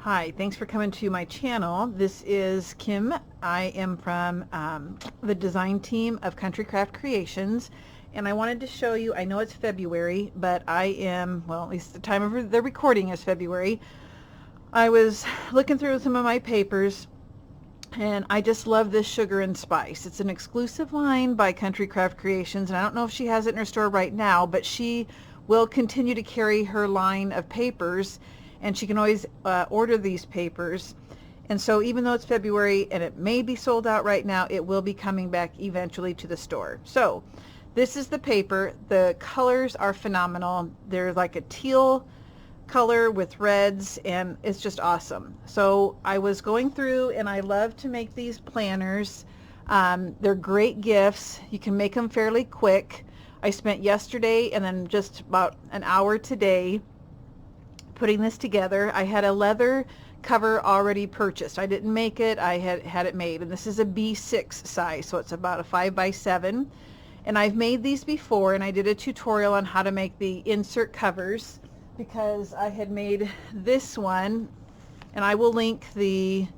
Hi, thanks for coming to my channel. This is Kim. I am from the design team of Country Craft Creations, and I wanted to show you, I know it's February, but I am, well, at least the time of the recording is February. I was looking through some of my papers, and I just love this Sugar and Spice. It's an exclusive line by Country Craft Creations, and I don't know if she has it in her store right now, but she will continue to carry her line of papers, and she can always order these papers. And so even though it's February and it may be sold out right now, it will be coming back eventually to the store. So this is the paper. The colors are phenomenal. They're like a teal color with reds, and it's just awesome. So I was going through, and I love to make these planners. They're great gifts. You can make them fairly quick. I spent yesterday and then just about an hour today putting this together. I had a leather cover already purchased. I didn't make it, I had it made, and this is a B6 size, so it's about a 5x7. And I've made these before, and I did a tutorial on how to make the insert covers because I had made this one, and I will link the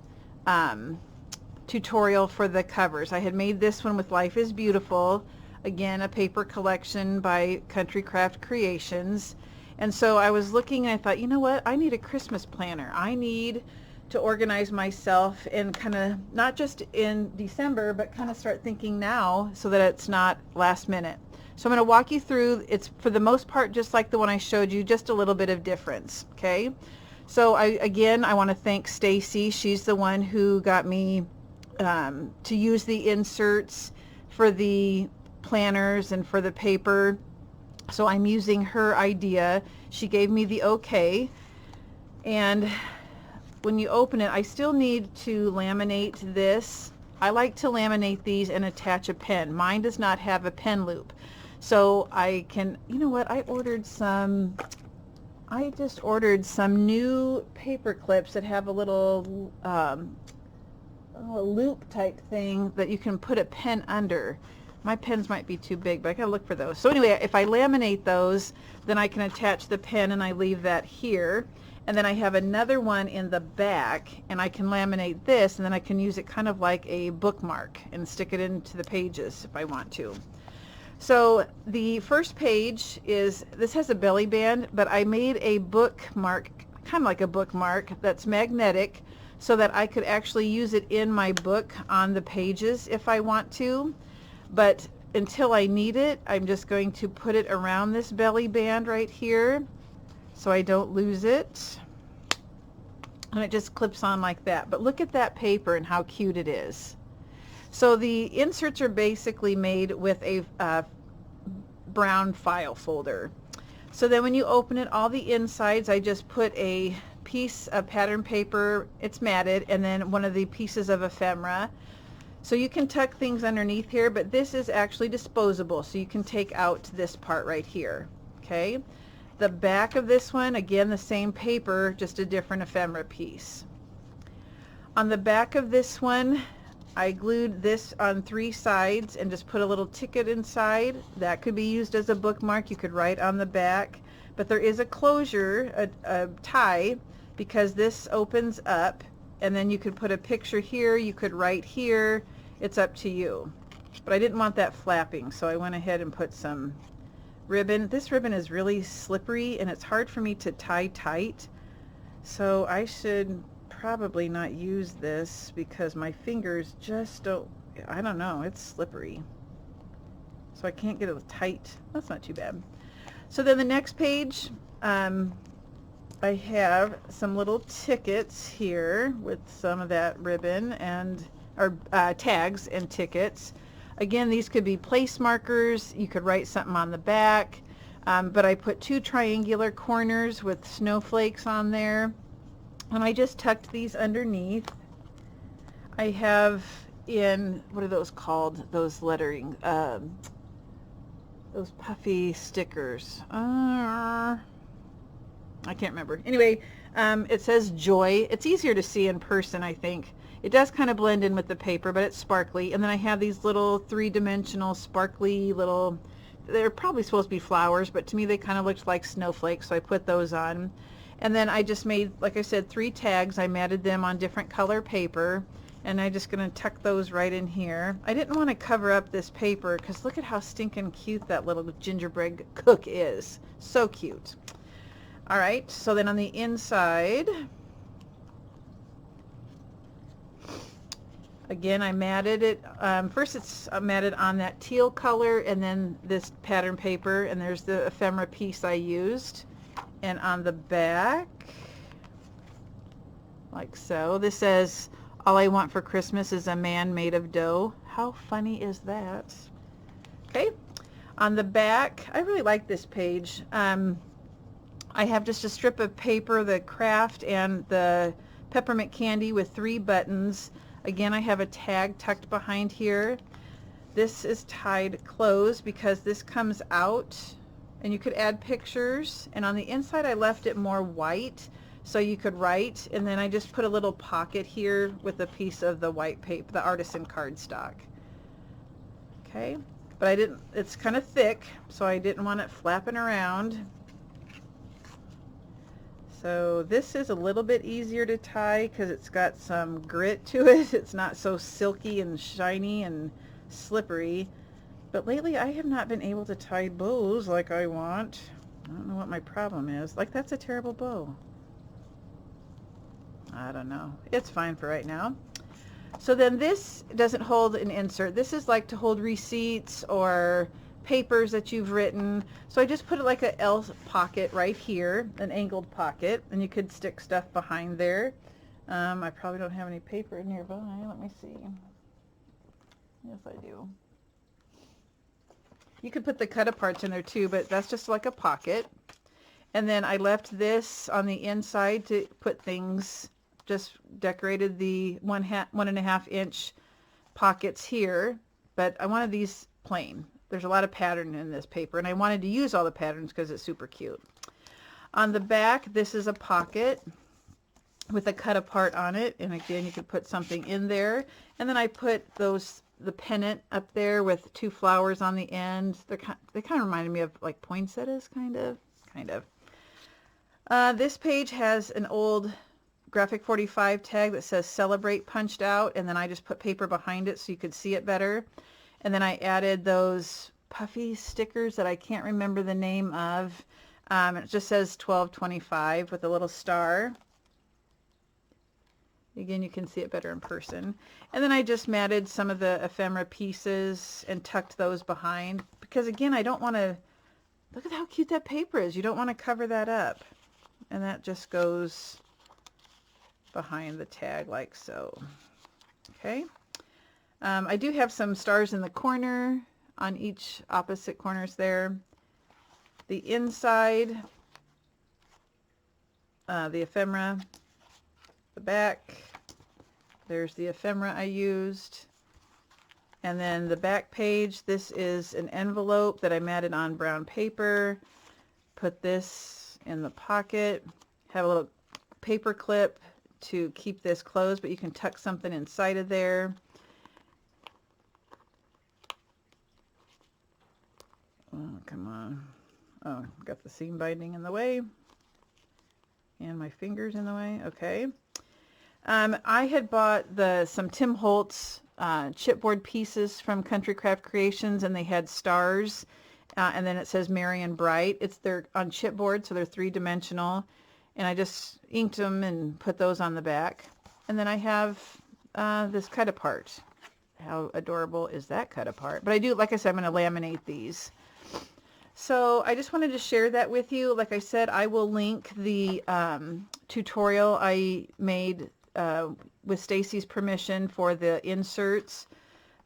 tutorial for the covers. I had made this one with Life is Beautiful, again a paper collection by Country Craft Creations. And so I was looking and I thought, you know what, I need a Christmas planner. I need to organize myself and kind of not just in December, but kind of start thinking now so that it's not last minute. So I'm going to walk you through. It's for the most part just like the one I showed you, just a little bit of difference. Okay. So I want to thank Stacy. She's the one who got me to use the inserts for the planners and for the paper. So I'm using her idea. She gave me the okay. And when you open it, I still need to laminate this. I like to laminate these and attach a pen. Mine does not have a pen loop. So I can, you know what, I just ordered some new paper clips that have a little loop type thing that you can put a pen under. My pens might be too big, but I gotta look for those. So anyway, if I laminate those, then I can attach the pen, and I leave that here. And then I have another one in the back, and I can laminate this, and then I can use it kind of like a bookmark and stick it into the pages if I want to. So the first page is, this has a belly band, but I made a bookmark, kind of like a bookmark, that's magnetic, so that I could actually use it in my book on the pages if I want to. But until I need it, I'm just going to put it around this belly band right here so I don't lose it. And it just clips on like that. But look at that paper and how cute it is. So the inserts are basically made with a brown file folder. So then when you open it, all the insides, I just put a piece of pattern paper, it's matted, and then one of the pieces of ephemera. So you can tuck things underneath here, but this is actually disposable, so you can take out this part right here. Okay, the back of this one, again the same paper, just a different ephemera piece. On the back of this one, I glued this on 3 sides and just put a little ticket inside. That could be used as a bookmark. You could write on the back, but there is a closure, a tie, because this opens up, and then you could put a picture here, you could write here. It's up to you. But I didn't want that flapping, so I went ahead and put some ribbon. This ribbon is really slippery and it's hard for me to tie tight. So I should probably not use this because my fingers just don't, I don't know, it's slippery. So I can't get it tight. That's not too bad. So then the next page, I have some little tickets here with some of that ribbon and tags and tickets. Again, these could be place markers. You could write something on the back, but I put 2 triangular corners with snowflakes on there, and I just tucked these underneath. I have in, what are those called? Those lettering, those puffy stickers. I can't remember. Anyway, it says Joy. It's easier to see in person, I think. It does kind of blend in with the paper, but it's sparkly. And then I have these little 3-dimensional sparkly little, they're probably supposed to be flowers, but to me they kind of looked like snowflakes, so I put those on. And then I just made, like I said, 3 tags. I matted them on different color paper, and I'm just going to tuck those right in here. I didn't want to cover up this paper because look at how stinking cute that little gingerbread cook is. So cute. All right, so then on the inside, again, I matted it. First it's matted on that teal color, and then this pattern paper, and there's the ephemera piece I used. And on the back, like so, this says, "All I want for Christmas is a man made of dough." How funny is that? Okay, on the back, I really like this page. I have just a strip of paper, the craft, and the peppermint candy with 3 buttons. Again, I have a tag tucked behind here. This is tied closed because this comes out, and you could add pictures. And on the inside I left it more white so you could write, and then I just put a little pocket here with a piece of the white paper, the artisan cardstock. Okay, but I didn't, it's kind of thick, so I didn't want it flapping around. So this is a little bit easier to tie because it's got some grit to it. It's not so silky and shiny and slippery. But lately I have not been able to tie bows like I want. I don't know what my problem is. Like, that's a terrible bow. I don't know. It's fine for right now. So then this doesn't hold an insert. This is like to hold receipts or papers that you've written. So I just put it like a L pocket right here, an angled pocket, and you could stick stuff behind there. I probably don't have any paper nearby. Let me see. Yes, I do. You could put the cut-aparts in there too, but that's just like a pocket. And then I left this on the inside to put things, just decorated the 1.5 inch pockets here, but I wanted these plain. There's a lot of pattern in this paper, and I wanted to use all the patterns because it's super cute. On the back, this is a pocket with a cut-apart on it, and again, you could put something in there. And then I put the pennant up there with 2 flowers on the end. They kind of reminded me of like poinsettias, kind of. This page has an old Graphic 45 tag that says "Celebrate" punched out, and then I just put paper behind it so you could see it better. And then I added those puffy stickers that I can't remember the name of. It just says 1225 with a little star. Again, you can see it better in person. And then I just matted some of the ephemera pieces and tucked those behind because, again, I don't want to, look at how cute that paper is. You don't want to cover that up. And that just goes behind the tag like so. Okay. I do have some stars in the corner on each opposite corners there. The inside, the ephemera. The back, there's the ephemera I used. And then the back page, this is an envelope that I matted on brown paper. Put this in the pocket. Have a little paper clip to keep this closed, but you can tuck something inside of there. Oh, come on. Oh, got the seam binding in the way. And my fingers in the way. Okay. I had bought some Tim Holtz chipboard pieces from Country Craft Creations, and they had stars, and then it says Merry and Bright. They're on chipboard, so they're 3-dimensional, and I just inked them and put those on the back. And then I have this cut apart. How adorable is that cut apart? But I do, like I said, I'm going to laminate these. So I just wanted to share that with you. Like I said, I will link the tutorial I made with Stacy's permission for the inserts.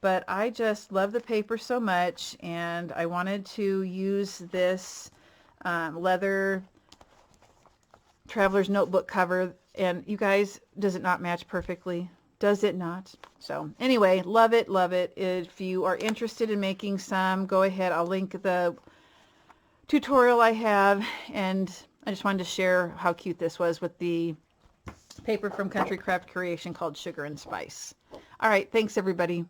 But I just love the paper so much, and I wanted to use this leather traveler's notebook cover. And you guys, does it not match perfectly? Does it not? So anyway, love it, love it. If you are interested in making some, go ahead. I'll link the tutorial I have, and I just wanted to share how cute this was with the paper from Country Craft Creation called Sugar and Spice. All right, thanks everybody.